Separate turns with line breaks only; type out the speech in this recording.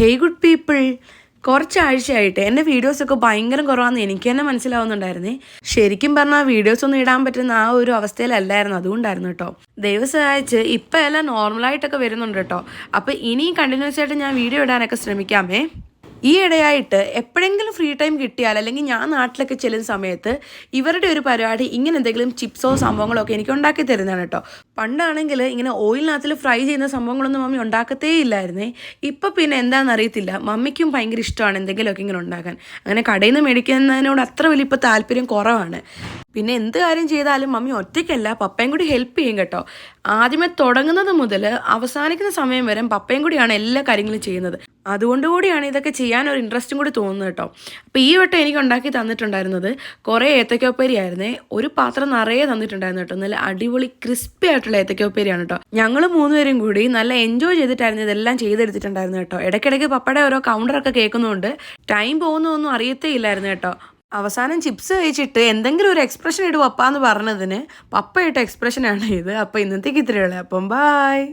Hey good people, കുറച്ചാഴ്ചയായിട്ട് എൻ്റെ വീഡിയോസൊക്കെ ഭയങ്കര കുറവാണെന്ന് എനിക്ക് തന്നെ മനസ്സിലാവുന്നുണ്ടായിരുന്നേ. ശരിക്കും പറഞ്ഞാൽ വീഡിയോസൊന്നും ഇടാൻ പറ്റുന്ന ആ ഒരു അവസ്ഥയിലല്ലായിരുന്നു, അതുകൊണ്ടായിരുന്നു കേട്ടോ. ദൈവം സഹായിച്ച് ഇപ്പം എല്ലാം നോർമലായിട്ടൊക്കെ വരുന്നുണ്ട് കേട്ടോ. അപ്പോൾ ഇനിയും കണ്ടിന്യൂസ് ആയിട്ട് ഞാൻ വീഡിയോ ഇടാനൊക്കെ ശ്രമിക്കാമേ. ഈ ഇടയായിട്ട് എപ്പോഴെങ്കിലും ഫ്രീ ടൈം കിട്ടിയാൽ, അല്ലെങ്കിൽ ഞാൻ നാട്ടിലൊക്കെ ചെല്ലുന്ന സമയത്ത് ഇവരുടെ ഒരു പരിപാടി ഇങ്ങനെ എന്തെങ്കിലും ചിപ്സോ സംഭവങ്ങളോ ഒക്കെ എനിക്ക് ഉണ്ടാക്കി തരുന്നതാണ് കേട്ടോ. പണ്ടാണെങ്കിൽ ഇങ്ങനെ ഓയിലിനകത്തിൽ ഫ്രൈ ചെയ്യുന്ന സംഭവങ്ങളൊന്നും മമ്മി ഉണ്ടാക്കത്തേ ഇല്ലായിരുന്നേ. ഇപ്പം പിന്നെ എന്താണെന്ന് അറിയത്തില്ല, മമ്മിക്കും ഭയങ്കര ഇഷ്ടമാണ് എന്തെങ്കിലുമൊക്കെ ഇങ്ങനെ ഉണ്ടാക്കാൻ. അങ്ങനെ കടയിൽ നിന്ന് മേടിക്കുന്നതിനോട് അത്ര വലിയ ഇപ്പോൾ താല്പര്യം കുറവാണ്. പിന്നെ എന്ത് കാര്യം ചെയ്താലും മമ്മി ഒറ്റയ്ക്കല്ല, പപ്പയും കൂടി ഹെൽപ്പ് ചെയ്യും കേട്ടോ. ആദ്യമേ തുടങ്ങുന്നത് മുതൽ അവസാനിക്കുന്ന സമയം വരെ പപ്പയും കൂടിയാണ് എല്ലാ കാര്യങ്ങളും ചെയ്യുന്നത്. അതുകൊണ്ടുകൂടിയാണ് ഇതൊക്കെ ചെയ്യാനൊരു ഇൻട്രസ്റ്റും കൂടി തോന്നുന്നത് കേട്ടോ. അപ്പോൾ ഈ വട്ടം എനിക്ക് ഉണ്ടാക്കി തന്നിട്ടുണ്ടായിരുന്നത് കുറേ ഏത്തയ്ക്കോപ്പേരി ആയിരുന്നേ. ഒരു പാത്രം നിറയെ തന്നിട്ടുണ്ടായിരുന്നു കേട്ടോ. നല്ല അടിപൊളി ക്രിസ്പി ആയിട്ടുള്ള ഏത്തയ്ക്കോപ്പേരിയാണ് കേട്ടോ. ഞങ്ങൾ മൂന്നുപേരും കൂടി നല്ല എൻജോയ് ചെയ്തിട്ടായിരുന്നു ഇതെല്ലാം ചെയ്തെടുത്തിട്ടുണ്ടായിരുന്നു കേട്ടോ. ഇടയ്ക്കിടയ്ക്ക് പപ്പയുടെ ഓരോ കൗണ്ടറൊക്കെ കേൾക്കുന്നതുകൊണ്ട് ടൈം പോകുന്നതൊന്നും അറിയത്തേ ഇല്ലായിരുന്നു കേട്ടോ. അവസാനം ചിപ്സ് കഴിച്ചിട്ട് എന്തെങ്കിലും ഒരു എക്സ്പ്രഷൻ ഇടും പപ്പ എന്ന് പറഞ്ഞതിന് പപ്പ ഇട്ട എക്സ്പ്രഷനാണ് ഇത്. അപ്പോൾ ഇന്നത്തേക്ക് ഇത്രയുള്ളൂ. അപ്പം ബായ്.